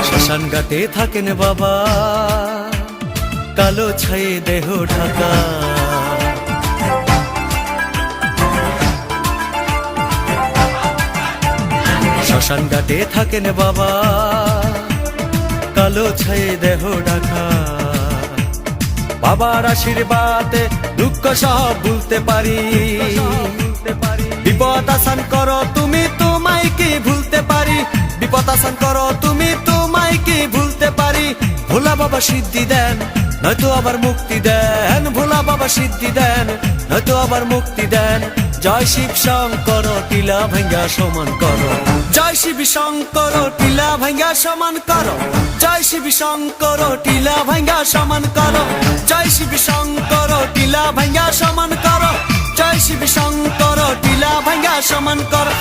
শ্মশান ঘাটে থাকেন বাবা, কালো ছায়ে দেহ ঢাকা। শ্মশান ঘাটে থাকেন বাবা, কালো ছায়ে দেহ ঢাকা। বাবার আশীর্বাদে দুঃখ সব ভুলতে পারি। বিপদ আসান করো তুমি, তোমায় কি ভুলতে পারি। বিপদ আসান করো তুমি, তোমায় কি ভুলতে পারি। ভোলা বাবা সিদ্ধি দেন, নয়তো আবার মুক্তি দেন। ভোলা বাবা সিদ্ধি দেন, নয়তো আবার মুক্তি দেন। জয় শিব শঙ্কর টিলা ভাঙ্গা সমান করো। জয় শিব শঙ্কর টিলা ভাঙ্গা সমান করো। জয় শিব শঙ্কর টিলা ভাঙ্গা সমান করো। জয় শিব শঙ্কর টিলা ভাঙ্গা সমান করো। জয় শিব শঙ্কর টিলা ভাঙ্গা সমান করো।